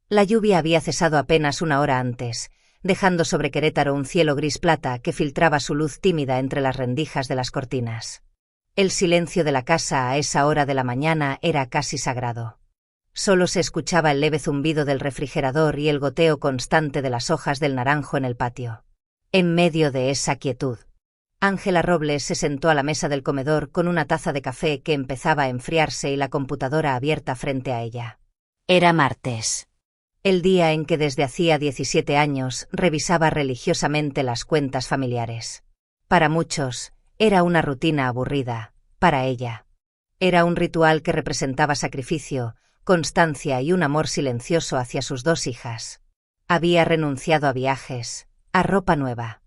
La lluvia había cesado apenas una hora antes, dejando sobre Querétaro un cielo gris plata que filtraba su luz tímida entre las rendijas de las cortinas. El silencio de la casa a esa hora de la mañana era casi sagrado. Solo se escuchaba el leve zumbido del refrigerador y el goteo constante de las hojas del naranjo en el patio. En medio de esa quietud, Ángela Robles se sentó a la mesa del comedor con una taza de café que empezaba a enfriarse y la computadora abierta frente a ella. Era martes. El día en que desde hacía 17 años revisaba religiosamente las cuentas familiares. Para muchos, era una rutina aburrida. Para ella, era un ritual que representaba sacrificio, constancia y un amor silencioso hacia sus dos hijas. Había renunciado a viajes, a ropa nueva,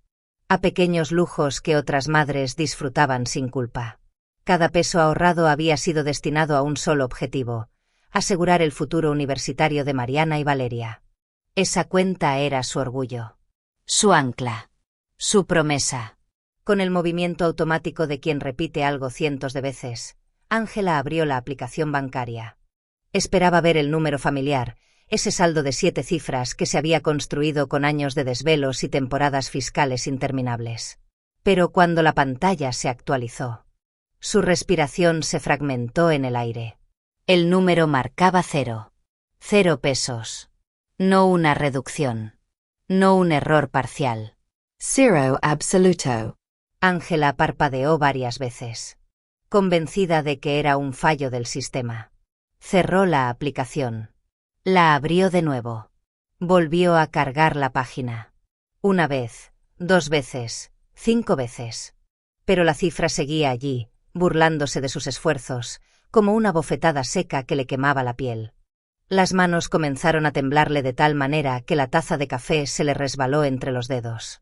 a pequeños lujos que otras madres disfrutaban sin culpa. Cada peso ahorrado había sido destinado a un solo objetivo: asegurar el futuro universitario de Mariana y Valeria. Esa cuenta era su orgullo, su ancla, su promesa. Con el movimiento automático de quien repite algo cientos de veces, Ángela abrió la aplicación bancaria. Esperaba ver el número familiar, ese saldo de 7 cifras que se había construido con años de desvelos y temporadas fiscales interminables. Pero cuando la pantalla se actualizó, su respiración se fragmentó en el aire. El número marcaba 0. 0 pesos. No una reducción. No un error parcial. 0 absoluto. Ángela parpadeó varias veces, convencida de que era un fallo del sistema. Cerró la aplicación. La abrió de nuevo. Volvió a cargar la página. 1 vez, 2 veces, 5 veces. Pero la cifra seguía allí, burlándose de sus esfuerzos, como una bofetada seca que le quemaba la piel. Las manos comenzaron a temblarle de tal manera que la taza de café se le resbaló entre los dedos.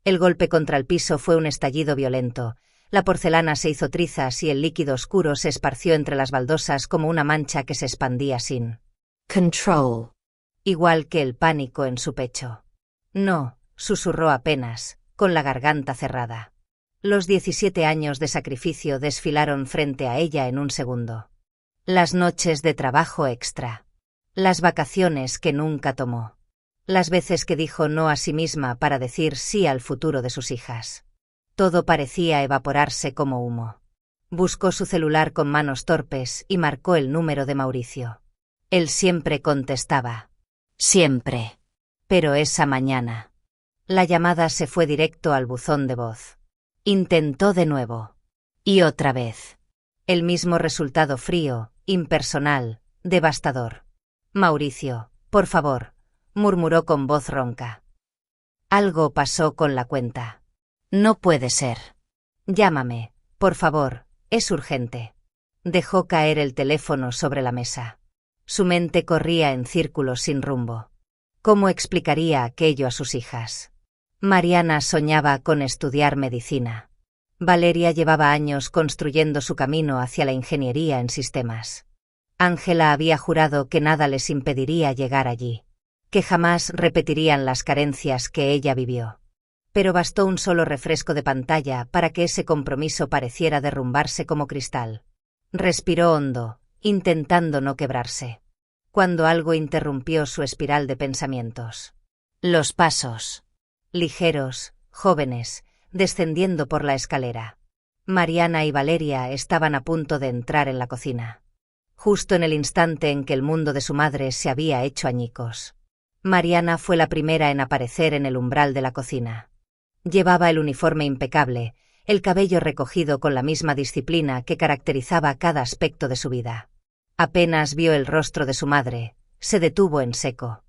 El golpe contra el piso fue un estallido violento. La porcelana se hizo trizas y el líquido oscuro se esparció entre las baldosas como una mancha que se expandía sin control. Igual que el pánico en su pecho. No, susurró apenas, con la garganta cerrada. Los 17 años de sacrificio desfilaron frente a ella en un segundo. Las noches de trabajo extra. Las vacaciones que nunca tomó. Las veces que dijo no a sí misma para decir sí al futuro de sus hijas. Todo parecía evaporarse como humo. Buscó su celular con manos torpes y marcó el número de Mauricio. Él siempre contestaba. Siempre. Pero esa mañana, la llamada se fue directo al buzón de voz. Intentó de nuevo. Y otra vez. El mismo resultado frío, impersonal, devastador. Mauricio, por favor, murmuró con voz ronca. Algo pasó con la cuenta. No puede ser. Llámame, por favor, es urgente. Dejó caer el teléfono sobre la mesa. Su mente corría en círculos sin rumbo. ¿Cómo explicaría aquello a sus hijas? Mariana soñaba con estudiar medicina. Valeria llevaba años construyendo su camino hacia la ingeniería en sistemas. Ángela había jurado que nada les impediría llegar allí, que jamás repetirían las carencias que ella vivió. Pero bastó un solo refresco de pantalla para que ese compromiso pareciera derrumbarse como cristal. Respiró hondo, intentando no quebrarse, cuando algo interrumpió su espiral de pensamientos. Los pasos, ligeros, jóvenes, descendiendo por la escalera. Mariana y Valeria estaban a punto de entrar en la cocina. Justo en el instante en que el mundo de su madre se había hecho añicos. Mariana fue la primera en aparecer en el umbral de la cocina. Llevaba el uniforme impecable, el cabello recogido con la misma disciplina que caracterizaba cada aspecto de su vida. Apenas vio el rostro de su madre, se detuvo en seco.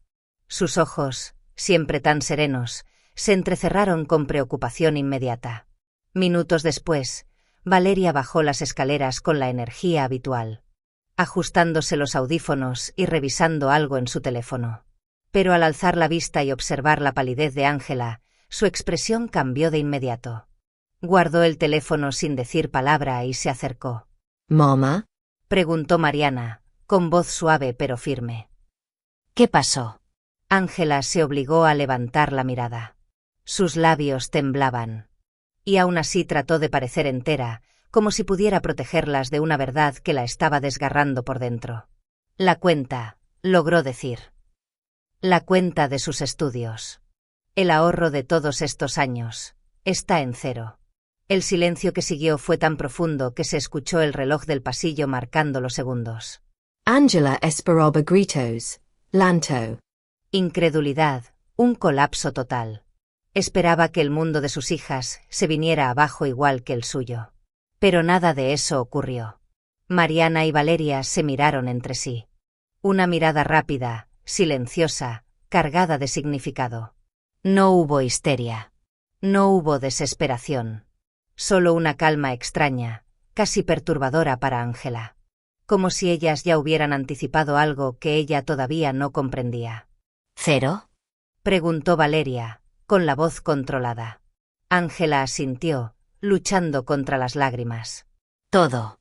Sus ojos, siempre tan serenos, se entrecerraron con preocupación inmediata. Minutos después, Valeria bajó las escaleras con la energía habitual, ajustándose los audífonos y revisando algo en su teléfono. Pero al alzar la vista y observar la palidez de Ángela, su expresión cambió de inmediato. Guardó el teléfono sin decir palabra y se acercó. ¿Mamá? Preguntó Mariana, con voz suave pero firme. ¿Qué pasó? Ángela se obligó a levantar la mirada. Sus labios temblaban. Y aún así trató de parecer entera, como si pudiera protegerlas de una verdad que la estaba desgarrando por dentro. La cuenta, logró decir. La cuenta de sus estudios. El ahorro de todos estos años. Está en cero. El silencio que siguió fue tan profundo que se escuchó el reloj del pasillo marcando los segundos. Angela esperaba gritos. Lanto. Incredulidad, un colapso total. Esperaba que el mundo de sus hijas se viniera abajo igual que el suyo. Pero nada de eso ocurrió. Mariana y Valeria se miraron entre sí. Una mirada rápida, silenciosa, cargada de significado. No hubo histeria. No hubo desesperación. Solo una calma extraña, casi perturbadora para Angela. Como si ellas ya hubieran anticipado algo que ella todavía no comprendía. ¿Cero? Preguntó Valeria, con la voz controlada. Angela asintió, luchando contra las lágrimas. Todo.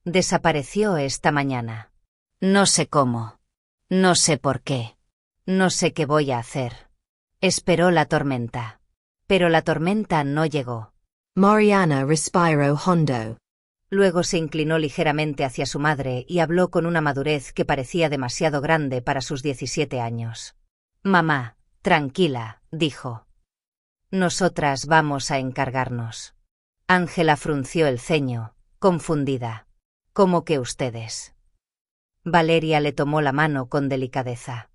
Desapareció esta mañana. No sé cómo. No sé por qué. No sé qué voy a hacer. Esperó la tormenta. Pero la tormenta no llegó. Mariana respiró hondo. Luego se inclinó ligeramente hacia su madre y habló con una madurez que parecía demasiado grande para sus 17 años. Mamá, tranquila, dijo. Nosotras vamos a encargarnos. Ángela frunció el ceño, confundida. ¿Cómo que ustedes? Valeria le tomó la mano con delicadeza.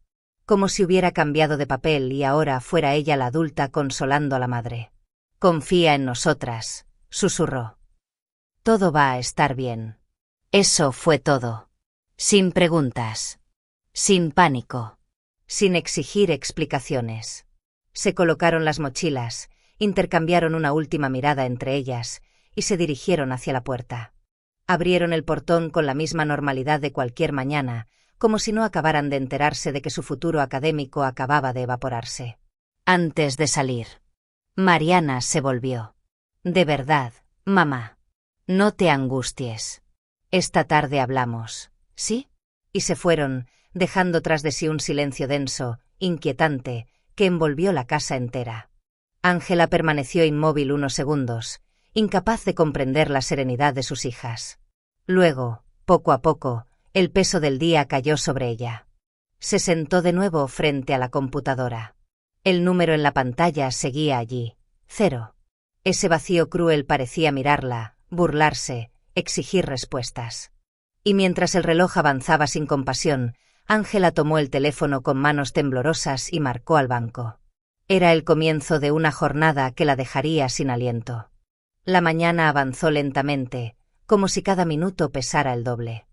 Como si hubiera cambiado de papel y ahora fuera ella la adulta consolando a la madre. Confía en nosotras, susurró. Todo va a estar bien. Eso fue todo. Sin preguntas. Sin pánico. Sin exigir explicaciones. Se colocaron las mochilas, intercambiaron una última mirada entre ellas y se dirigieron hacia la puerta. Abrieron el portón con la misma normalidad de cualquier mañana, como si no acabaran de enterarse de que su futuro académico acababa de evaporarse. Antes de salir, Mariana se volvió. De verdad, mamá. No te angusties. Esta tarde hablamos, ¿sí? Y se fueron, dejando tras de sí un silencio denso, inquietante, que envolvió la casa entera. Ángela permaneció inmóvil unos segundos, incapaz de comprender la serenidad de sus hijas. Luego, poco a poco, el peso del día cayó sobre ella. Se sentó de nuevo frente a la computadora. El número en la pantalla seguía allí, 0. Ese vacío cruel parecía mirarla, burlarse, exigir respuestas. Y mientras el reloj avanzaba sin compasión, Ángela tomó el teléfono con manos temblorosas y marcó al banco. Era el comienzo de una jornada que la dejaría sin aliento. La mañana avanzó lentamente, como si cada minuto pesara el doble.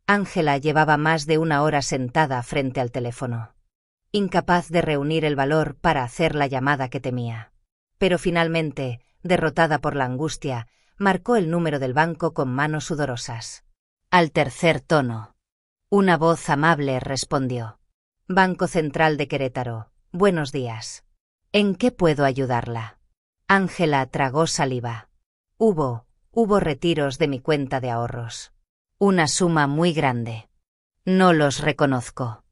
Ángela llevaba más de una hora sentada frente al teléfono. Incapaz de reunir el valor para hacer la llamada que temía. Pero finalmente, derrotada por la angustia, marcó el número del banco con manos sudorosas. Al tercer tono. Una voz amable respondió. Banco Central de Querétaro, buenos días. ¿En qué puedo ayudarla? Ángela tragó saliva. Hubo retiros de mi cuenta de ahorros. Una suma muy grande. No los reconozco.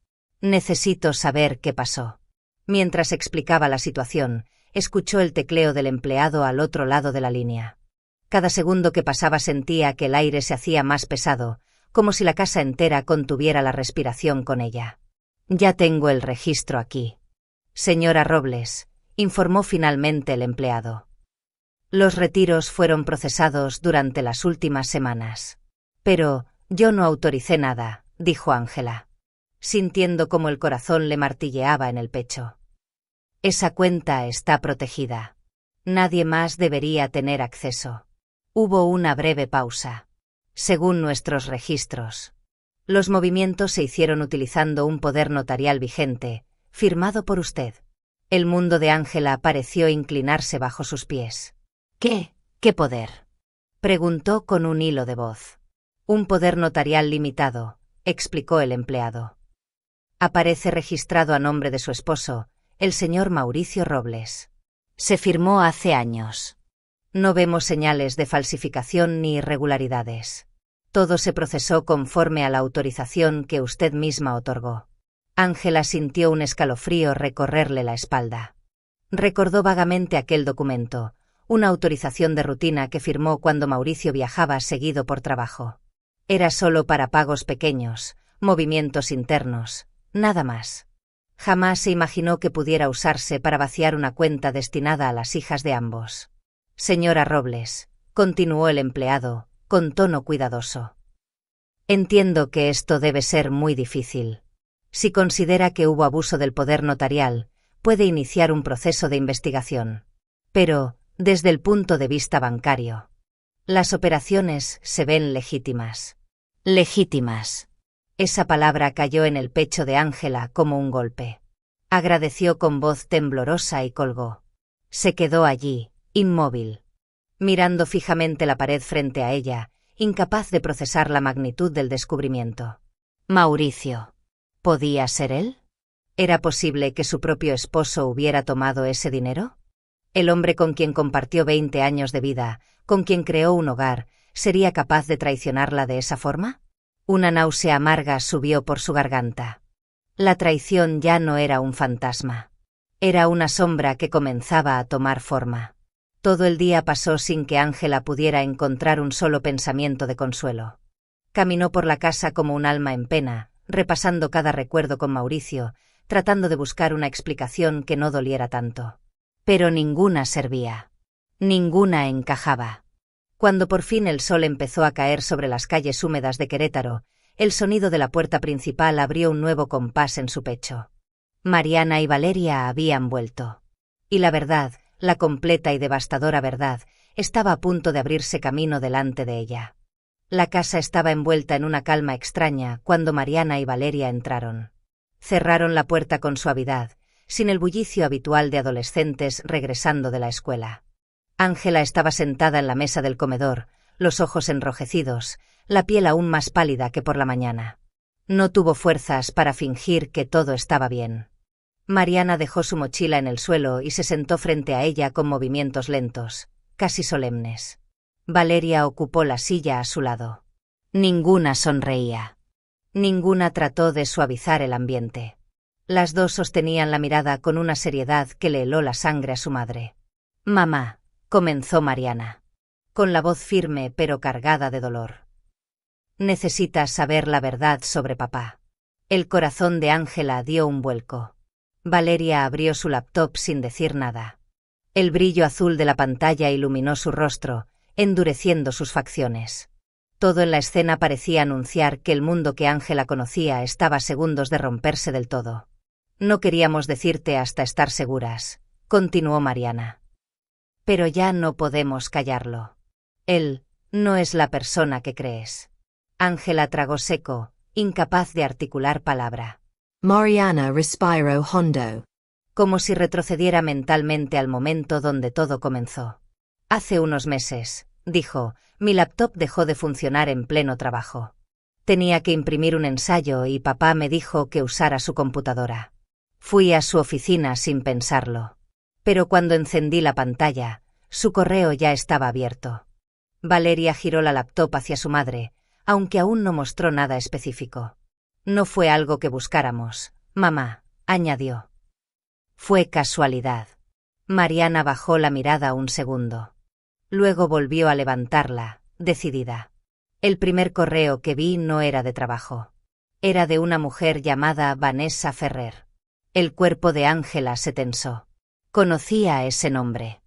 Necesito saber qué pasó. Mientras explicaba la situación, escuchó el tecleo del empleado al otro lado de la línea. Cada segundo que pasaba sentía que el aire se hacía más pesado, como si la casa entera contuviera la respiración con ella. Ya tengo el registro aquí. Señora Robles, informó finalmente el empleado. Los retiros fueron procesados durante las últimas semanas. Pero yo no autoricé nada, dijo Ángela, sintiendo como el corazón le martilleaba en el pecho. Esa cuenta está protegida. Nadie más debería tener acceso. Hubo una breve pausa. Según nuestros registros, los movimientos se hicieron utilizando un poder notarial vigente, firmado por usted. El mundo de Ángela pareció inclinarse bajo sus pies. ¿Qué poder? Preguntó con un hilo de voz. Un poder notarial limitado, explicó el empleado. Aparece registrado a nombre de su esposo, el señor Mauricio Robles. Se firmó hace años. No vemos señales de falsificación ni irregularidades. Todo se procesó conforme a la autorización que usted misma otorgó. Ángela sintió un escalofrío recorrerle la espalda. Recordó vagamente aquel documento, una autorización de rutina que firmó cuando Mauricio viajaba seguido por trabajo. Era solo para pagos pequeños, movimientos internos, nada más. Jamás se imaginó que pudiera usarse para vaciar una cuenta destinada a las hijas de ambos. Señora Robles, continuó el empleado, con tono cuidadoso. Entiendo que esto debe ser muy difícil. Si considera que hubo abuso del poder notarial, puede iniciar un proceso de investigación. Pero, desde el punto de vista bancario, las operaciones se ven legítimas. Legítimas. Esa palabra cayó en el pecho de Ángela como un golpe. Agradeció con voz temblorosa y colgó. Se quedó allí, inmóvil, mirando fijamente la pared frente a ella, incapaz de procesar la magnitud del descubrimiento. Mauricio. ¿Podía ser él? ¿Era posible que su propio esposo hubiera tomado ese dinero? El hombre con quien compartió 20 años de vida, con quien creó un hogar, ¿sería capaz de traicionarla de esa forma? Una náusea amarga subió por su garganta. La traición ya no era un fantasma. Era una sombra que comenzaba a tomar forma. Todo el día pasó sin que Ángela pudiera encontrar un solo pensamiento de consuelo. Caminó por la casa como un alma en pena, repasando cada recuerdo con Mauricio, tratando de buscar una explicación que no doliera tanto. Pero ninguna servía. Ninguna encajaba. Cuando por fin el sol empezó a caer sobre las calles húmedas de Querétaro, el sonido de la puerta principal abrió un nuevo compás en su pecho. Mariana y Valeria habían vuelto. Y la verdad, la completa y devastadora verdad, estaba a punto de abrirse camino delante de ella. La casa estaba envuelta en una calma extraña cuando Mariana y Valeria entraron. Cerraron la puerta con suavidad, sin el bullicio habitual de adolescentes regresando de la escuela. Ángela estaba sentada en la mesa del comedor, los ojos enrojecidos, la piel aún más pálida que por la mañana. No tuvo fuerzas para fingir que todo estaba bien. Mariana dejó su mochila en el suelo y se sentó frente a ella con movimientos lentos, casi solemnes. Valeria ocupó la silla a su lado. Ninguna sonreía. Ninguna trató de suavizar el ambiente. Las dos sostenían la mirada con una seriedad que le heló la sangre a su madre. «Mamá», comenzó Mariana, con la voz firme pero cargada de dolor. «Necesitas saber la verdad sobre papá». El corazón de Ángela dio un vuelco. Valeria abrió su laptop sin decir nada. El brillo azul de la pantalla iluminó su rostro, endureciendo sus facciones. Todo en la escena parecía anunciar que el mundo que Ángela conocía estaba a segundos de romperse del todo. «No queríamos decirte hasta estar seguras», continuó Mariana. «Pero ya no podemos callarlo. Él no es la persona que crees». Ángela tragó seco, incapaz de articular palabra. Mariana respiró hondo. Como si retrocediera mentalmente al momento donde todo comenzó. «Hace unos meses», dijo, «mi laptop dejó de funcionar en pleno trabajo. Tenía que imprimir un ensayo y papá me dijo que usara su computadora. Fui a su oficina sin pensarlo. Pero cuando encendí la pantalla, su correo ya estaba abierto». Valeria giró la laptop hacia su madre, aunque aún no mostró nada específico. «No fue algo que buscáramos, mamá», añadió. «Fue casualidad». Mariana bajó la mirada un segundo. Luego volvió a levantarla, decidida. «El primer correo que vi no era de trabajo. Era de una mujer llamada Vanessa Ferrer». El cuerpo de Ángela se tensó. Conocía ese nombre.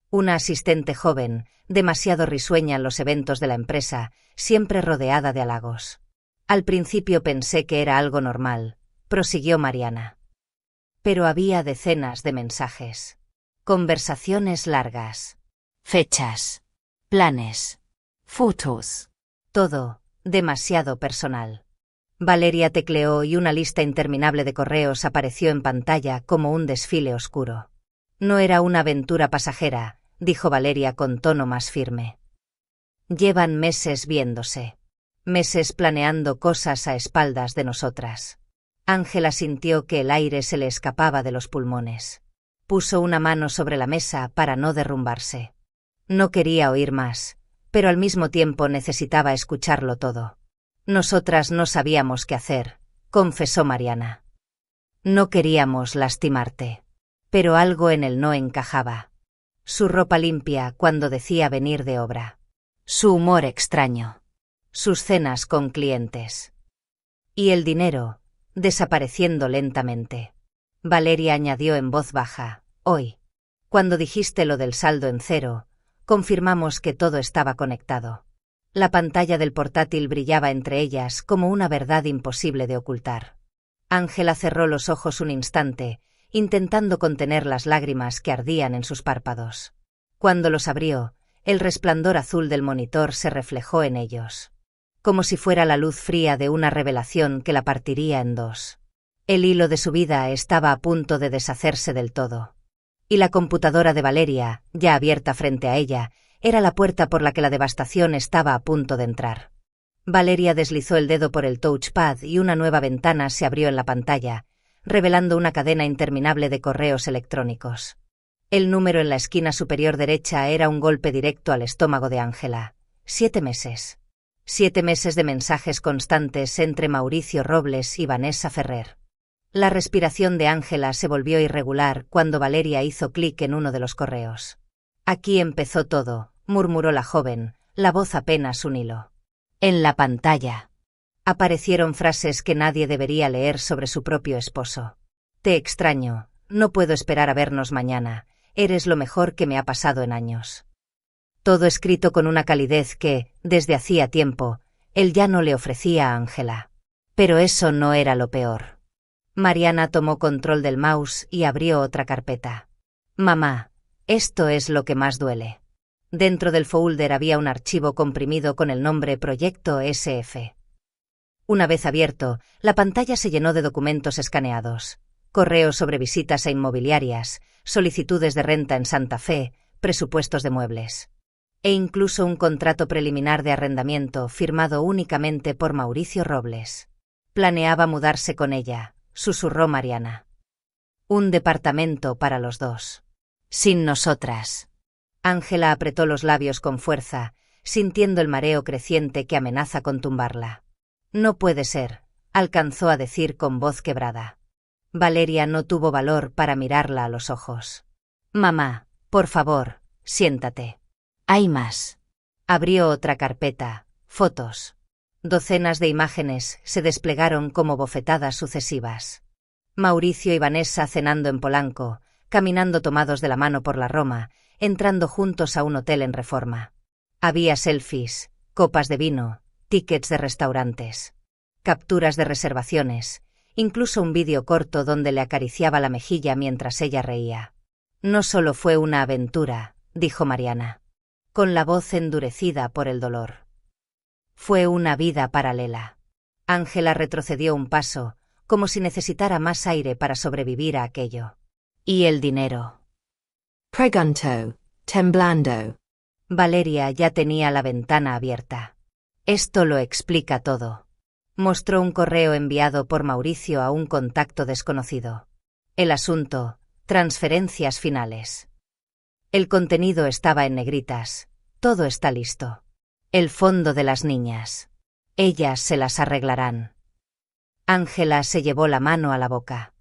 Una asistente joven, demasiado risueña en los eventos de la empresa, siempre rodeada de halagos. «Al principio pensé que era algo normal», prosiguió Mariana. «Pero había decenas de mensajes. Conversaciones largas. Fechas. Planes. Fotos. Todo, demasiado personal». Valeria tecleó y una lista interminable de correos apareció en pantalla como un desfile oscuro. «No era una aventura pasajera», dijo Valeria con tono más firme. «Llevan meses viéndose. Meses planeando cosas a espaldas de nosotras». Ángela sintió que el aire se le escapaba de los pulmones. Puso una mano sobre la mesa para no derrumbarse. No quería oír más, pero al mismo tiempo necesitaba escucharlo todo. «Nosotras no sabíamos qué hacer», confesó Mariana. «No queríamos lastimarte. Pero algo en él no encajaba. Su ropa limpia cuando decía venir de obra. Su humor extraño. Sus cenas con clientes. Y el dinero, desapareciendo lentamente. Valeria añadió en voz baja, hoy. Cuando dijiste lo del saldo en cero, confirmamos que todo estaba conectado. La pantalla del portátil brillaba entre ellas como una verdad imposible de ocultar. Ángela cerró los ojos un instante, intentando contener las lágrimas que ardían en sus párpados. Cuando los abrió, el resplandor azul del monitor se reflejó en ellos. Como si fuera la luz fría de una revelación que la partiría en dos. El hilo de su vida estaba a punto de deshacerse del todo. Y la computadora de Valeria, ya abierta frente a ella, era la puerta por la que la devastación estaba a punto de entrar. Valeria deslizó el dedo por el touchpad y una nueva ventana se abrió en la pantalla, revelando una cadena interminable de correos electrónicos. El número en la esquina superior derecha era un golpe directo al estómago de Ángela. 7 meses. 7 meses de mensajes constantes entre Mauricio Robles y Vanessa Ferrer. La respiración de Ángela se volvió irregular cuando Valeria hizo clic en uno de los correos. Aquí empezó todo, murmuró la joven, la voz apenas un hilo. En la pantalla aparecieron frases que nadie debería leer sobre su propio esposo. Te extraño, no puedo esperar a vernos mañana, eres lo mejor que me ha pasado en años. Todo escrito con una calidez que, desde hacía tiempo, él ya no le ofrecía a Ángela. Pero eso no era lo peor. Mariana tomó control del mouse y abrió otra carpeta. Mamá, esto es lo que más duele. Dentro del folder había un archivo comprimido con el nombre Proyecto SF. Una vez abierto, la pantalla se llenó de documentos escaneados. Correos sobre visitas a inmobiliarias, solicitudes de renta en Santa Fe, presupuestos de muebles. E incluso un contrato preliminar de arrendamiento firmado únicamente por Mauricio Robles. Planeaba mudarse con ella, susurró Mariana. Un departamento para los dos. Sin nosotras. Ángela apretó los labios con fuerza, sintiendo el mareo creciente que amenaza con tumbarla. No puede ser, alcanzó a decir con voz quebrada. Valeria no tuvo valor para mirarla a los ojos. Mamá, por favor, siéntate. Hay más. Abrió otra carpeta, fotos. Docenas de imágenes se desplegaron como bofetadas sucesivas. Mauricio y Vanessa cenando en Polanco, caminando tomados de la mano por la Roma, entrando juntos a un hotel en Reforma. Había selfies, copas de vino, tickets de restaurantes, capturas de reservaciones, incluso un vídeo corto donde le acariciaba la mejilla mientras ella reía. No solo fue una aventura, dijo Mariana, con la voz endurecida por el dolor. Fue una vida paralela. Ángela retrocedió un paso, como si necesitara más aire para sobrevivir a aquello. ¿Y el dinero? Preguntó, temblando. Valeria ya tenía la ventana abierta. Esto lo explica todo. Mostró un correo enviado por Mauricio a un contacto desconocido. El asunto, transferencias finales. El contenido estaba en negritas. Todo está listo. El fondo de las niñas. Ellas se las arreglarán. Ángela se llevó la mano a la boca.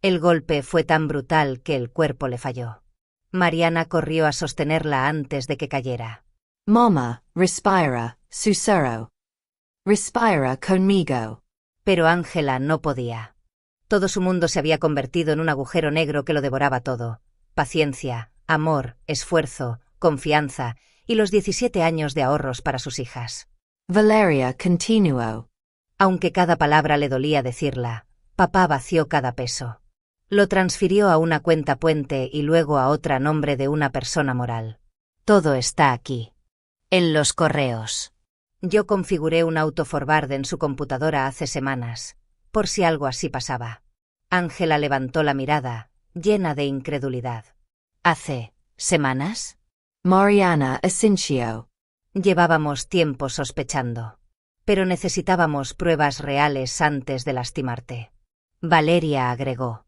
El golpe fue tan brutal que el cuerpo le falló. Mariana corrió a sostenerla antes de que cayera. Mamá, respira, susurró. Respira conmigo. Pero Ángela no podía. Todo su mundo se había convertido en un agujero negro que lo devoraba todo. Paciencia, amor, esfuerzo, confianza y los 17 años de ahorros para sus hijas. Valeria continuó. Aunque cada palabra le dolía decirla, papá vació cada peso. Lo transfirió a una cuenta puente y luego a otra a nombre de una persona moral. Todo está aquí. En los correos. Yo configuré un autoforward en su computadora hace semanas, por si algo así pasaba. Ángela levantó la mirada, llena de incredulidad. ¿Hace semanas? Mariana asintió. Llevábamos tiempo sospechando. Pero necesitábamos pruebas reales antes de lastimarte. Valeria agregó.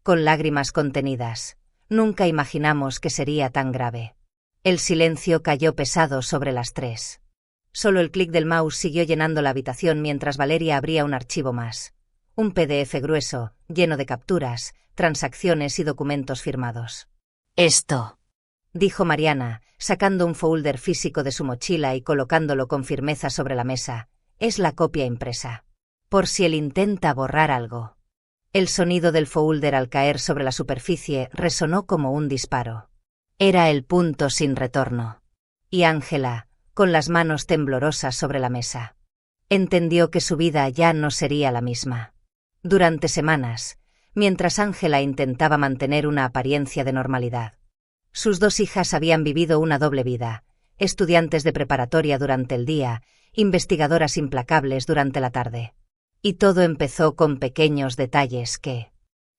Con lágrimas contenidas. Nunca imaginamos que sería tan grave. El silencio cayó pesado sobre las tres. Solo el clic del mouse siguió llenando la habitación mientras Valeria abría un archivo más. Un PDF grueso, lleno de capturas, transacciones y documentos firmados. Esto, dijo Mariana, sacando un folder físico de su mochila y colocándolo con firmeza sobre la mesa, es la copia impresa. Por si él intenta borrar algo. El sonido del folder al caer sobre la superficie resonó como un disparo. Era el punto sin retorno. Y Ángela, con las manos temblorosas sobre la mesa, entendió que su vida ya no sería la misma. Durante semanas, mientras Ángela intentaba mantener una apariencia de normalidad, sus 2 hijas habían vivido una doble vida: estudiantes de preparatoria durante el día, investigadoras implacables durante la tarde. Y todo empezó con pequeños detalles que,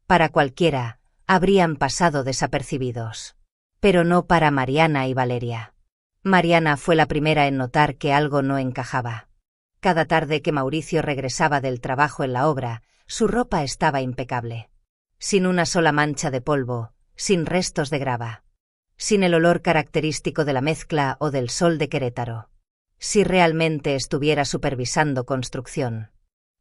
para cualquiera, habrían pasado desapercibidos. Pero no para Mariana y Valeria. Mariana fue la primera en notar que algo no encajaba. Cada tarde que Mauricio regresaba del trabajo en la obra, su ropa estaba impecable. Sin una sola mancha de polvo, sin restos de grava. Sin el olor característico de la mezcla o del sol de Querétaro. Si realmente estuviera supervisando construcción.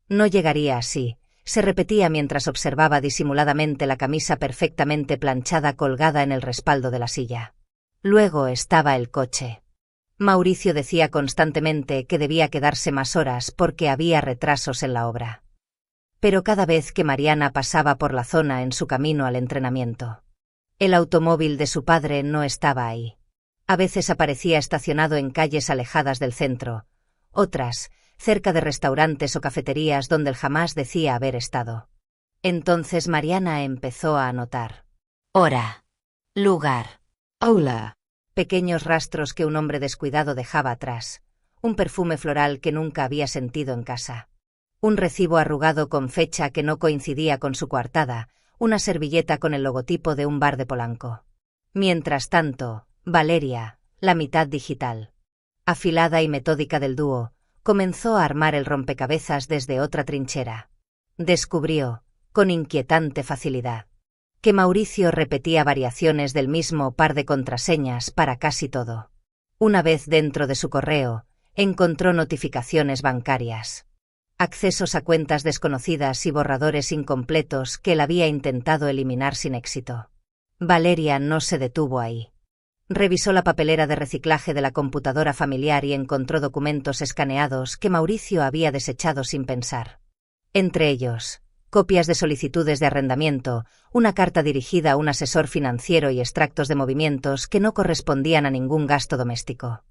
No llegaría así, se repetía mientras observaba disimuladamente la camisa perfectamente planchada colgada en el respaldo de la silla. Luego estaba el coche. Mauricio decía constantemente que debía quedarse más horas porque había retrasos en la obra. Pero cada vez que Mariana pasaba por la zona en su camino al entrenamiento, el automóvil de su padre no estaba ahí. A veces aparecía estacionado en calles alejadas del centro, otras, cerca de restaurantes o cafeterías donde él jamás decía haber estado. Entonces Mariana empezó a anotar. Hora. Lugar. Hola. Pequeños rastros que un hombre descuidado dejaba atrás. Un perfume floral que nunca había sentido en casa. Un recibo arrugado con fecha que no coincidía con su coartada. Una servilleta con el logotipo de un bar de Polanco. Mientras tanto, Valeria, la mitad digital, afilada y metódica del dúo, comenzó a armar el rompecabezas desde otra trinchera. Descubrió, con inquietante facilidad, que Mauricio repetía variaciones del mismo par de contraseñas para casi todo. Una vez dentro de su correo, encontró notificaciones bancarias, accesos a cuentas desconocidas y borradores incompletos que él había intentado eliminar sin éxito. Valeria no se detuvo ahí. Revisó la papelera de reciclaje de la computadora familiar y encontró documentos escaneados que Mauricio había desechado sin pensar. Entre ellos, copias de solicitudes de arrendamiento, una carta dirigida a un asesor financiero y extractos de movimientos que no correspondían a ningún gasto doméstico.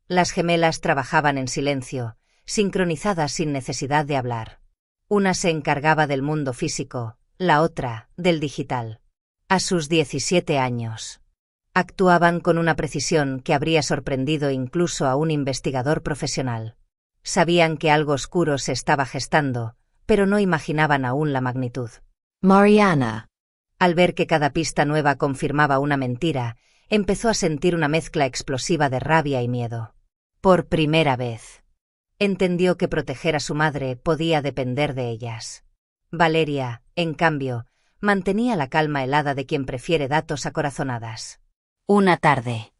Las gemelas trabajaban en silencio, sincronizadas sin necesidad de hablar. Una se encargaba del mundo físico, la otra, del digital. A sus 17 años. Actuaban con una precisión que habría sorprendido incluso a un investigador profesional. Sabían que algo oscuro se estaba gestando, pero no imaginaban aún la magnitud. Mariana. Al ver que cada pista nueva confirmaba una mentira, empezó a sentir una mezcla explosiva de rabia y miedo. Por primera vez, entendió que proteger a su madre podía depender de ellas. Valeria, en cambio, mantenía la calma helada de quien prefiere datos a corazonadas. Una tarde.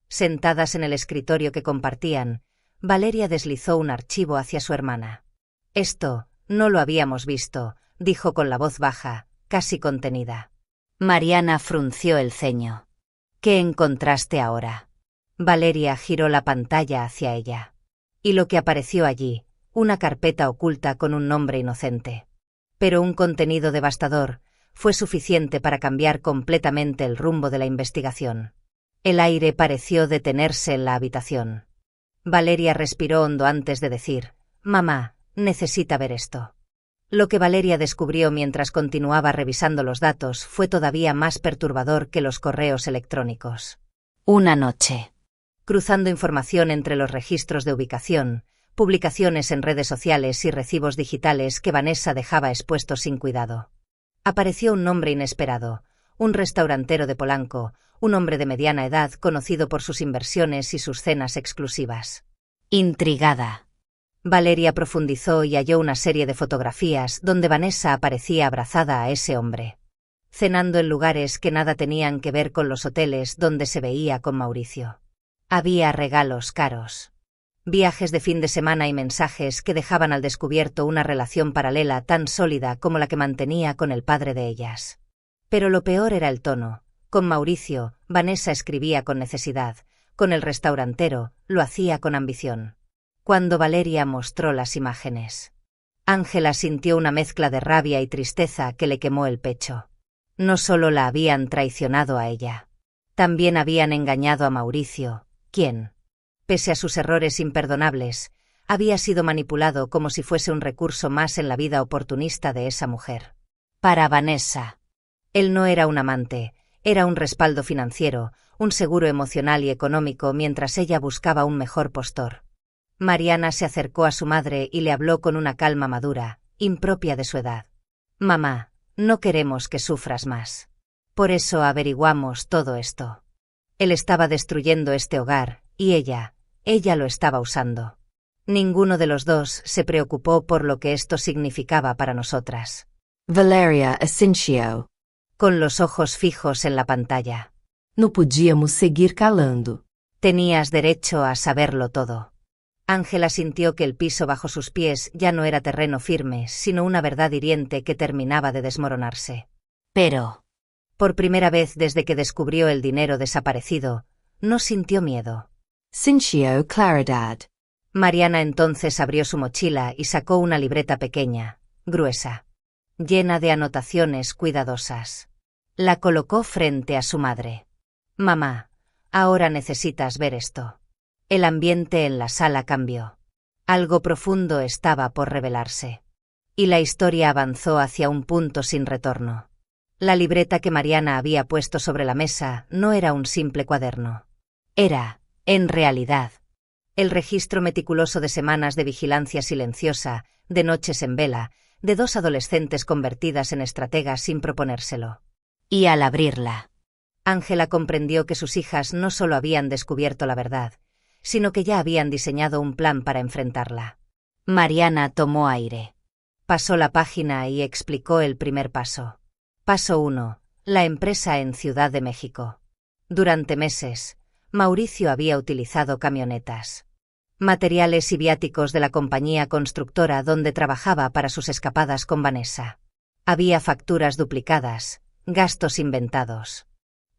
Sentadas en el escritorio que compartían, Valeria deslizó un archivo hacia su hermana. Esto, no lo habíamos visto, dijo con la voz baja, casi contenida. Mariana frunció el ceño. ¿Qué encontraste ahora? Valeria giró la pantalla hacia ella. Y lo que apareció allí, una carpeta oculta con un nombre inocente. Pero un contenido devastador, fue suficiente para cambiar completamente el rumbo de la investigación. El aire pareció detenerse en la habitación. Valeria respiró hondo antes de decir, «Mamá, necesita ver esto». Lo que Valeria descubrió mientras continuaba revisando los datos fue todavía más perturbador que los correos electrónicos. Una noche. Cruzando información entre los registros de ubicación, publicaciones en redes sociales y recibos digitales que Vanessa dejaba expuestos sin cuidado, apareció un nombre inesperado, un restaurantero de Polanco, un hombre de mediana edad conocido por sus inversiones y sus cenas exclusivas. Intrigada, Valeria profundizó y halló una serie de fotografías donde Vanessa aparecía abrazada a ese hombre, cenando en lugares que nada tenían que ver con los hoteles donde se veía con Mauricio. Había regalos caros, viajes de fin de semana y mensajes que dejaban al descubierto una relación paralela tan sólida como la que mantenía con el padre de ellas. Pero lo peor era el tono. Con Mauricio, Vanessa escribía con necesidad, con el restaurantero, lo hacía con ambición. Cuando Valeria mostró las imágenes, Ángela sintió una mezcla de rabia y tristeza que le quemó el pecho. No solo la habían traicionado a ella. También habían engañado a Mauricio, quien, pese a sus errores imperdonables, había sido manipulado como si fuese un recurso más en la vida oportunista de esa mujer. Para Vanessa. Él no era un amante, era un respaldo financiero, un seguro emocional y económico mientras ella buscaba un mejor postor. Mariana se acercó a su madre y le habló con una calma madura, impropia de su edad. «Mamá, no queremos que sufras más. Por eso averiguamos todo esto. Él estaba destruyendo este hogar, y ella lo estaba usando. Ninguno de los dos se preocupó por lo que esto significaba para nosotras». Valeria Asensio. Con los ojos fijos en la pantalla. No podíamos seguir calando. Tenías derecho a saberlo todo. Ángela sintió que el piso bajo sus pies ya no era terreno firme, sino una verdad hiriente que terminaba de desmoronarse. Pero, por primera vez desde que descubrió el dinero desaparecido, no sintió miedo. Sincio Claridad. Mariana entonces abrió su mochila y sacó una libreta pequeña, gruesa, llena de anotaciones cuidadosas. La colocó frente a su madre. «Mamá, ahora necesitas ver esto». El ambiente en la sala cambió. Algo profundo estaba por revelarse. Y la historia avanzó hacia un punto sin retorno. La libreta que Mariana había puesto sobre la mesa no era un simple cuaderno. Era, en realidad, el registro meticuloso de semanas de vigilancia silenciosa, de noches en vela, de dos adolescentes convertidas en estrategas sin proponérselo. y al abrirla, Ángela comprendió que sus hijas no solo habían descubierto la verdad, sino que ya habían diseñado un plan para enfrentarla. Mariana tomó aire. Pasó la página y explicó el primer paso. Paso 1. La empresa en Ciudad de México. Durante meses, Mauricio había utilizado camionetas, materiales y viáticos de la compañía constructora donde trabajaba para sus escapadas con Vanessa. Había facturas duplicadas, gastos inventados,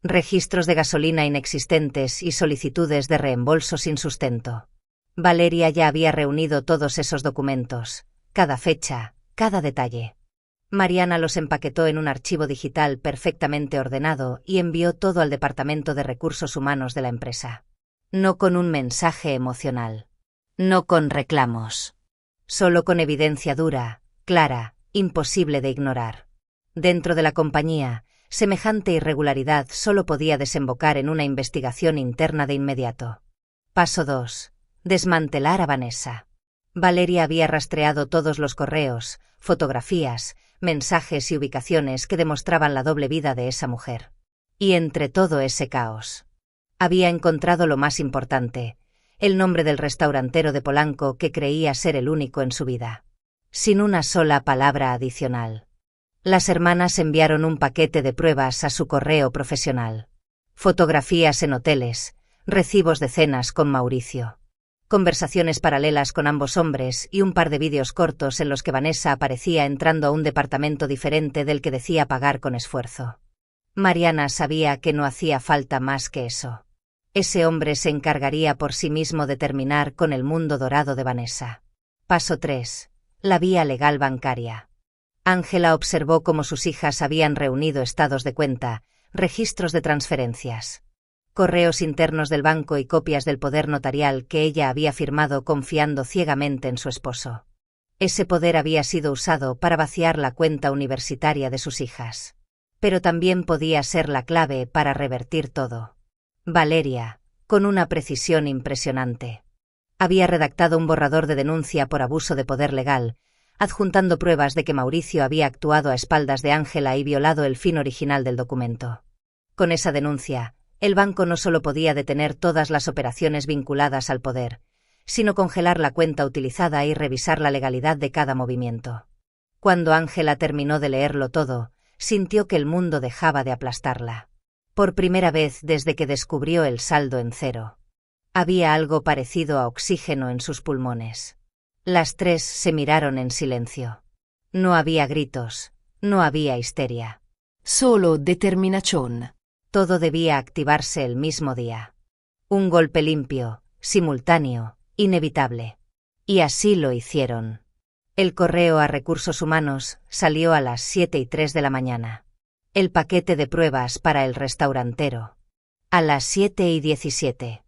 registros de gasolina inexistentes y solicitudes de reembolso sin sustento. Valeria ya había reunido todos esos documentos, cada fecha, cada detalle. Mariana los empaquetó en un archivo digital perfectamente ordenado y envió todo al Departamento de Recursos Humanos de la empresa. No con un mensaje emocional. No con reclamos. Solo con evidencia dura, clara, imposible de ignorar. Dentro de la compañía, semejante irregularidad solo podía desembocar en una investigación interna de inmediato. Paso 2. Desmantelar a Vanessa. Valeria había rastreado todos los correos, fotografías, mensajes y ubicaciones que demostraban la doble vida de esa mujer. Y entre todo ese caos, había encontrado lo más importante, el nombre del restaurantero de Polanco que creía ser el único en su vida. Sin una sola palabra adicional. Las hermanas enviaron un paquete de pruebas a su correo profesional. Fotografías en hoteles, recibos de cenas con Mauricio, conversaciones paralelas con ambos hombres y un par de vídeos cortos en los que Vanessa aparecía entrando a un departamento diferente del que decía pagar con esfuerzo. Mariana sabía que no hacía falta más que eso. Ese hombre se encargaría por sí mismo de terminar con el mundo dorado de Vanessa. Paso 3. La vía legal bancaria. Ángela observó cómo sus hijas habían reunido estados de cuenta, registros de transferencias, correos internos del banco y copias del poder notarial que ella había firmado confiando ciegamente en su esposo. Ese poder había sido usado para vaciar la cuenta universitaria de sus hijas. Pero también podía ser la clave para revertir todo. Valeria, con una precisión impresionante, había redactado un borrador de denuncia por abuso de poder legal, adjuntando pruebas de que Mauricio había actuado a espaldas de Ángela y violado el fin original del documento. Con esa denuncia, el banco no solo podía detener todas las operaciones vinculadas al poder, sino congelar la cuenta utilizada y revisar la legalidad de cada movimiento. Cuando Ángela terminó de leerlo todo, sintió que el mundo dejaba de aplastarla. Por primera vez desde que descubrió el saldo en cero. Había algo parecido a oxígeno en sus pulmones. Las tres se miraron en silencio. No había gritos, no había histeria. Solo determinación. Todo debía activarse el mismo día. Un golpe limpio, simultáneo, inevitable. Y así lo hicieron. El correo a Recursos Humanos salió a las 7:03 de la mañana. El paquete de pruebas para el restaurantero. A las 7:17.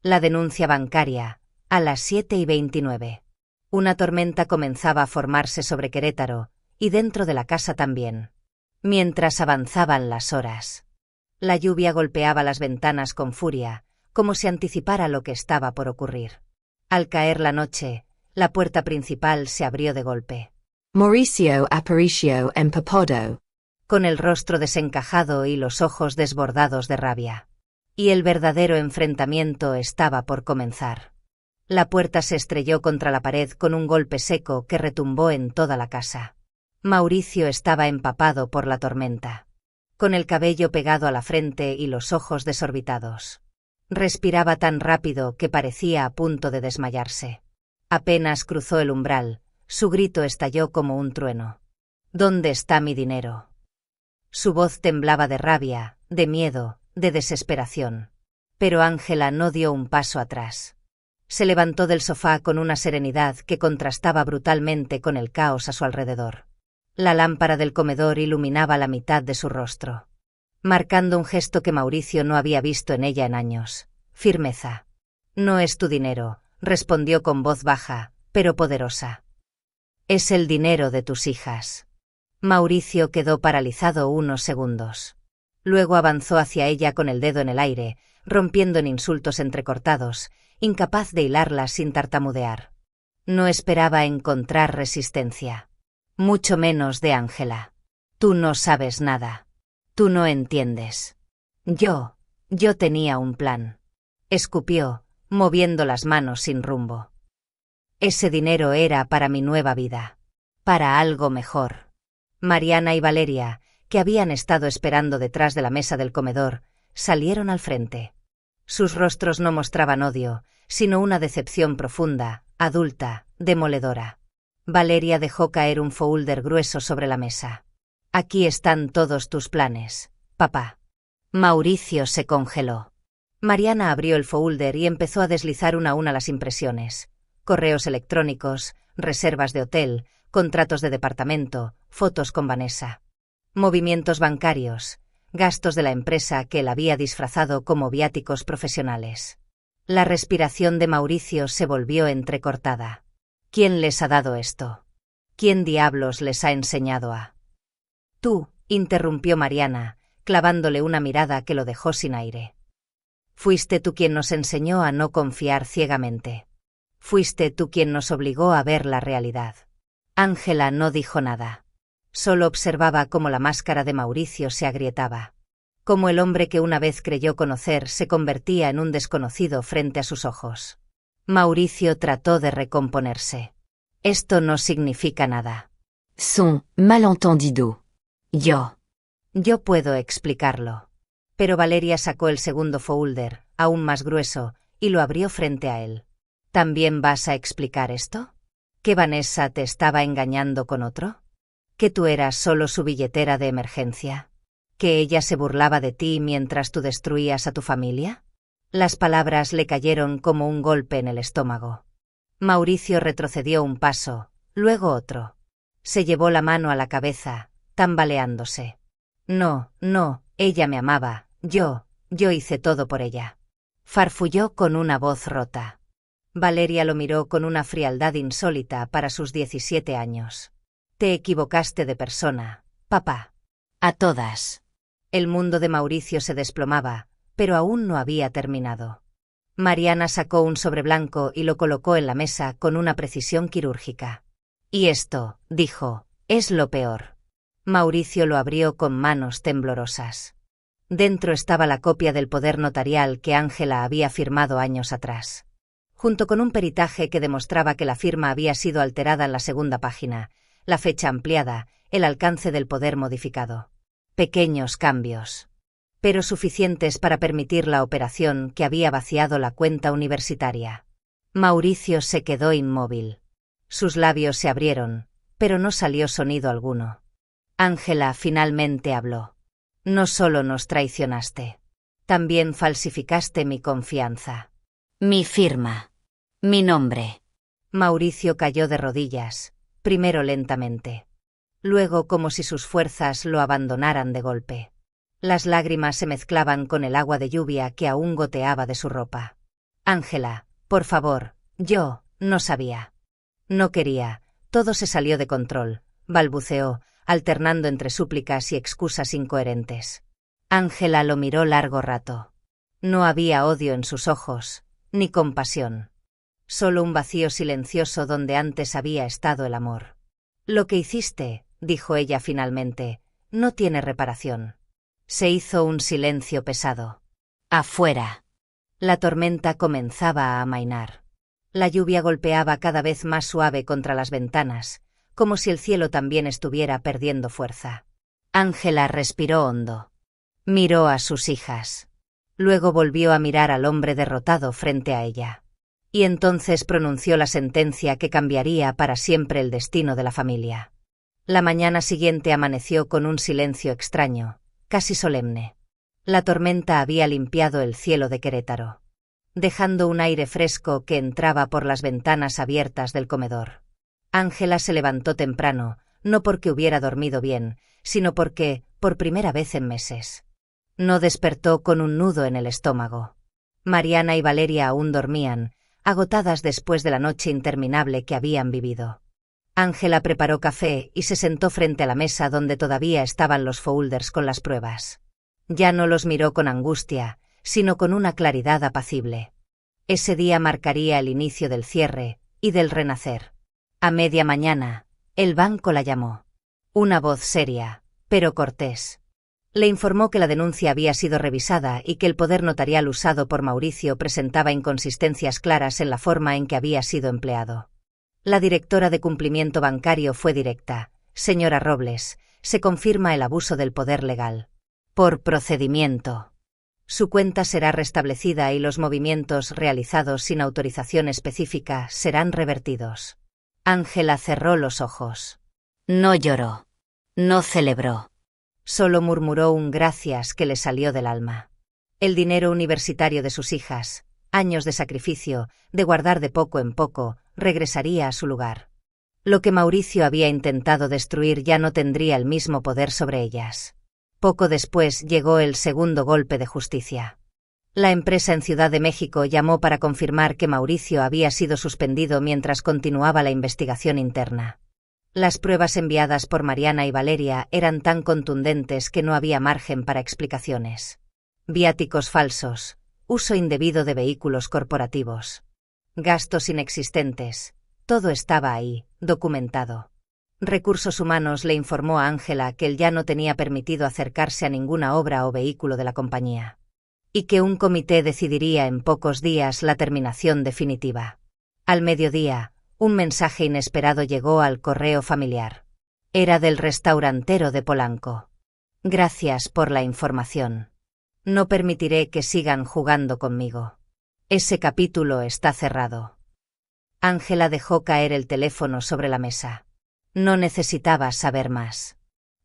La denuncia bancaria. A las 7:29. Una tormenta comenzaba a formarse sobre Querétaro, y dentro de la casa también. Mientras avanzaban las horas. La lluvia golpeaba las ventanas con furia, como si anticipara lo que estaba por ocurrir. Al caer la noche, la puerta principal se abrió de golpe. Mauricio Aparicio empapada. Con el rostro desencajado y los ojos desbordados de rabia. Y el verdadero enfrentamiento estaba por comenzar. La puerta se estrelló contra la pared con un golpe seco que retumbó en toda la casa. Mauricio estaba empapado por la tormenta. Con el cabello pegado a la frente y los ojos desorbitados. Respiraba tan rápido que parecía a punto de desmayarse. Apenas cruzó el umbral, su grito estalló como un trueno. ¿Dónde está mi dinero? Su voz temblaba de rabia, de miedo, de desesperación. Pero Ángela no dio un paso atrás. Se levantó del sofá con una serenidad que contrastaba brutalmente con el caos a su alrededor. La lámpara del comedor iluminaba la mitad de su rostro, marcando un gesto que Mauricio no había visto en ella en años. Firmeza. No es tu dinero, respondió con voz baja, pero poderosa. Es el dinero de tus hijas. Mauricio quedó paralizado unos segundos. Luego avanzó hacia ella con el dedo en el aire, rompiendo en insultos entrecortados, incapaz de hilarlas sin tartamudear. No esperaba encontrar resistencia. Mucho menos de Ángela. Tú no sabes nada. Tú no entiendes. Yo tenía un plan. Escupió, moviendo las manos sin rumbo. Ese dinero era para mi nueva vida. Para algo mejor. Mariana y Valeria, que habían estado esperando detrás de la mesa del comedor, salieron al frente. Sus rostros no mostraban odio, sino una decepción profunda, adulta, demoledora. Valeria dejó caer un folder grueso sobre la mesa. Aquí están todos tus planes, papá. Mauricio se congeló. Mariana abrió el folder y empezó a deslizar una a una las impresiones. Correos electrónicos, reservas de hotel, contratos de departamento, fotos con Vanessa. Movimientos bancarios, gastos de la empresa que él había disfrazado como viáticos profesionales. La respiración de Mauricio se volvió entrecortada. ¿Quién les ha dado esto? ¿Quién diablos les ha enseñado a? Tú, interrumpió Mariana, clavándole una mirada que lo dejó sin aire. Fuiste tú quien nos enseñó a no confiar ciegamente. Fuiste tú quien nos obligó a ver la realidad. Ángela no dijo nada. Solo observaba cómo la máscara de Mauricio se agrietaba. Cómo el hombre que una vez creyó conocer se convertía en un desconocido frente a sus ojos. Mauricio trató de recomponerse. Esto no significa nada. Son malentendido. Yo puedo explicarlo. Pero Valeria sacó el segundo folder, aún más grueso, y lo abrió frente a él. ¿También vas a explicar esto? ¿Que Vanessa te estaba engañando con otro? ¿Que tú eras solo su billetera de emergencia? ¿Que ella se burlaba de ti mientras tú destruías a tu familia? Las palabras le cayeron como un golpe en el estómago. Mauricio retrocedió un paso, luego otro. Se llevó la mano a la cabeza, tambaleándose. No, ella me amaba, yo hice todo por ella. Farfulló con una voz rota. Valeria lo miró con una frialdad insólita para sus 17 años. Te equivocaste de persona, papá. A todas. El mundo de Mauricio se desplomaba, pero aún no había terminado. Mariana sacó un sobre blanco y lo colocó en la mesa con una precisión quirúrgica. Y esto, dijo, es lo peor. Mauricio lo abrió con manos temblorosas. Dentro estaba la copia del poder notarial que Ángela había firmado años atrás. Junto con un peritaje que demostraba que la firma había sido alterada en la segunda página, la fecha ampliada, el alcance del poder modificado. Pequeños cambios. Pero suficientes para permitir la operación que había vaciado la cuenta universitaria. Mauricio se quedó inmóvil. Sus labios se abrieron, pero no salió sonido alguno. Ángela finalmente habló. No solo nos traicionaste. También falsificaste mi confianza. Mi firma. Mi nombre. Mauricio cayó de rodillas, primero lentamente. Luego como si sus fuerzas lo abandonaran de golpe. Las lágrimas se mezclaban con el agua de lluvia que aún goteaba de su ropa. Ángela, por favor, yo no sabía. No quería, todo se salió de control, balbuceó, alternando entre súplicas y excusas incoherentes. Ángela lo miró largo rato. No había odio en sus ojos, ni compasión. Solo un vacío silencioso donde antes había estado el amor. Lo que hiciste, dijo ella finalmente, no tiene reparación. Se hizo un silencio pesado. Afuera. La tormenta comenzaba a amainar. La lluvia golpeaba cada vez más suave contra las ventanas, como si el cielo también estuviera perdiendo fuerza. Ángela respiró hondo. Miró a sus hijas. Luego volvió a mirar al hombre derrotado frente a ella. Y entonces pronunció la sentencia que cambiaría para siempre el destino de la familia. La mañana siguiente amaneció con un silencio extraño, casi solemne. La tormenta había limpiado el cielo de Querétaro, dejando un aire fresco que entraba por las ventanas abiertas del comedor. Ángela se levantó temprano, no porque hubiera dormido bien, sino porque, por primera vez en meses, no despertó con un nudo en el estómago. Mariana y Valeria aún dormían, agotadas después de la noche interminable que habían vivido. Ángela preparó café y se sentó frente a la mesa donde todavía estaban los folders con las pruebas. Ya no los miró con angustia, sino con una claridad apacible. Ese día marcaría el inicio del cierre y del renacer. A media mañana, el banco la llamó. Una voz seria, pero cortés. Le informó que la denuncia había sido revisada y que el poder notarial usado por Mauricio presentaba inconsistencias claras en la forma en que había sido empleado. La directora de cumplimiento bancario fue directa. Señora Robles, se confirma el abuso del poder legal. Por procedimiento. Su cuenta será restablecida y los movimientos realizados sin autorización específica serán revertidos. Ángela cerró los ojos. No lloró. No celebró. Solo murmuró un gracias que le salió del alma. El dinero universitario de sus hijas, años de sacrificio, de guardar de poco en poco, regresaría a su lugar. Lo que Mauricio había intentado destruir ya no tendría el mismo poder sobre ellas. Poco después llegó el segundo golpe de justicia. La empresa en Ciudad de México llamó para confirmar que Mauricio había sido suspendido mientras continuaba la investigación interna. Las pruebas enviadas por Mariana y Valeria eran tan contundentes que no había margen para explicaciones. Viáticos falsos, uso indebido de vehículos corporativos, gastos inexistentes, todo estaba ahí, documentado. Recursos Humanos le informó a Ángela que él ya no tenía permitido acercarse a ninguna obra o vehículo de la compañía, y que un comité decidiría en pocos días la terminación definitiva. Al mediodía, un mensaje inesperado llegó al correo familiar. Era del restaurantero de Polanco. Gracias por la información. No permitiré que sigan jugando conmigo. Ese capítulo está cerrado. Ángela dejó caer el teléfono sobre la mesa. No necesitaba saber más.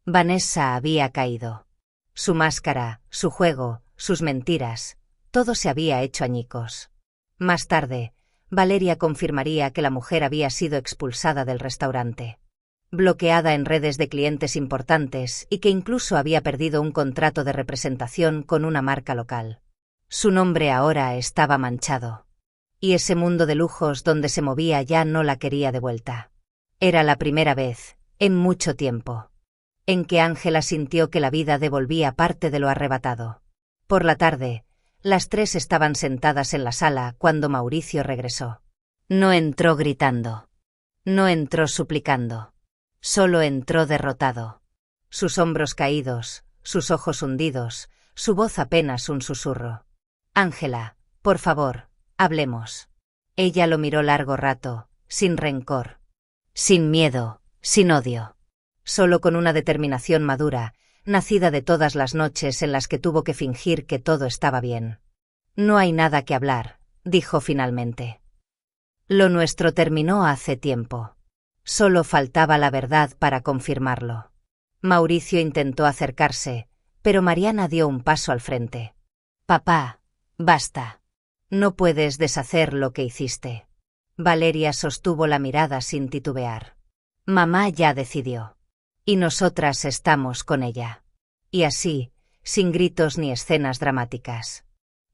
Vanessa había caído. Su máscara, su juego, sus mentiras, todo se había hecho añicos. Más tarde, Valeria confirmaría que la mujer había sido expulsada del restaurante, bloqueada en redes de clientes importantes y que incluso había perdido un contrato de representación con una marca local. Su nombre ahora estaba manchado. Y ese mundo de lujos donde se movía ya no la quería de vuelta. Era la primera vez, en mucho tiempo, en que Ángela sintió que la vida devolvía parte de lo arrebatado. Por la tarde, las tres estaban sentadas en la sala cuando Mauricio regresó. No entró gritando. No entró suplicando. Solo entró derrotado. Sus hombros caídos, sus ojos hundidos, su voz apenas un susurro. Ángela, por favor, hablemos. Ella lo miró largo rato, sin rencor, sin miedo, sin odio. Solo con una determinación madura, nacida de todas las noches en las que tuvo que fingir que todo estaba bien. No hay nada que hablar, dijo finalmente. Lo nuestro terminó hace tiempo. Solo faltaba la verdad para confirmarlo. Mauricio intentó acercarse, pero Mariana dio un paso al frente. Papá, basta. No puedes deshacer lo que hiciste. Valeria sostuvo la mirada sin titubear. Mamá ya decidió. Y nosotras estamos con ella. Y así, sin gritos ni escenas dramáticas.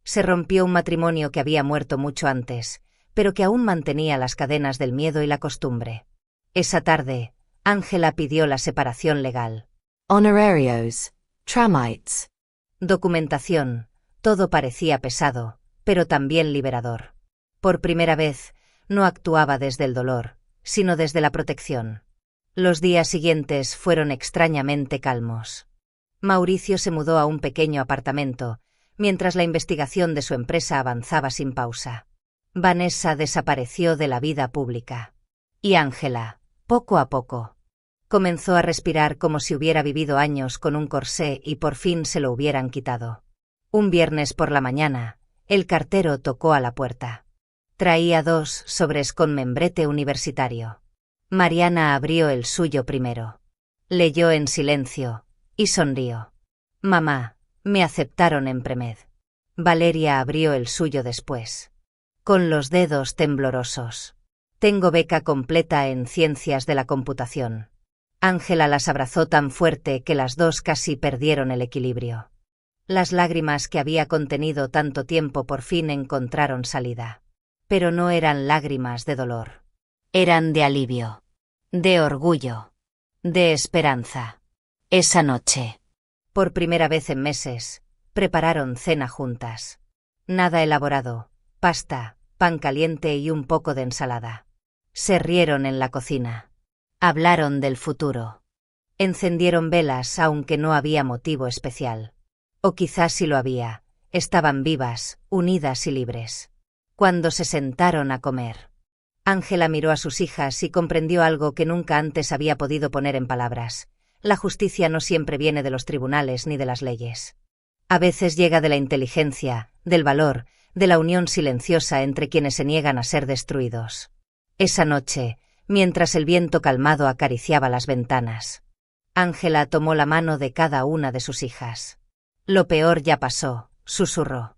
Se rompió un matrimonio que había muerto mucho antes, pero que aún mantenía las cadenas del miedo y la costumbre. Esa tarde, Ángela pidió la separación legal. Honorarios. Tramites. Documentación, todo parecía pesado, pero también liberador. Por primera vez, no actuaba desde el dolor, sino desde la protección. Los días siguientes fueron extrañamente calmos. Mauricio se mudó a un pequeño apartamento, mientras la investigación de su empresa avanzaba sin pausa. Vanessa desapareció de la vida pública. Y Ángela, poco a poco, comenzó a respirar como si hubiera vivido años con un corsé y por fin se lo hubieran quitado. Un viernes por la mañana, el cartero tocó a la puerta. Traía 2 sobres con membrete universitario. Mariana abrió el suyo primero. Leyó en silencio, y sonrió. Mamá, me aceptaron en Premed. Valeria abrió el suyo después. Con los dedos temblorosos. Tengo beca completa en ciencias de la computación. Ángela las abrazó tan fuerte que las dos casi perdieron el equilibrio. Las lágrimas que había contenido tanto tiempo por fin encontraron salida. Pero no eran lágrimas de dolor. Eran de alivio, de orgullo, de esperanza. Esa noche, por primera vez en meses, prepararon cena juntas. Nada elaborado, pasta, pan caliente y un poco de ensalada. Se rieron en la cocina. Hablaron del futuro. Encendieron velas aunque no había motivo especial. O quizás sí lo había, estaban vivas, unidas y libres. Cuando se sentaron a comer, Ángela miró a sus hijas y comprendió algo que nunca antes había podido poner en palabras. La justicia no siempre viene de los tribunales ni de las leyes. A veces llega de la inteligencia, del valor, de la unión silenciosa entre quienes se niegan a ser destruidos. Esa noche, mientras el viento calmado acariciaba las ventanas, Ángela tomó la mano de cada una de sus hijas. Lo peor ya pasó, susurró.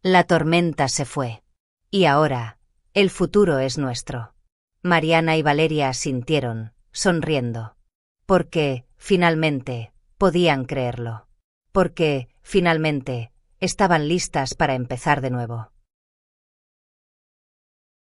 La tormenta se fue. Y ahora, el futuro es nuestro. Mariana y Valeria asintieron, sonriendo. Porque, finalmente, podían creerlo. Porque, finalmente, estaban listas para empezar de nuevo.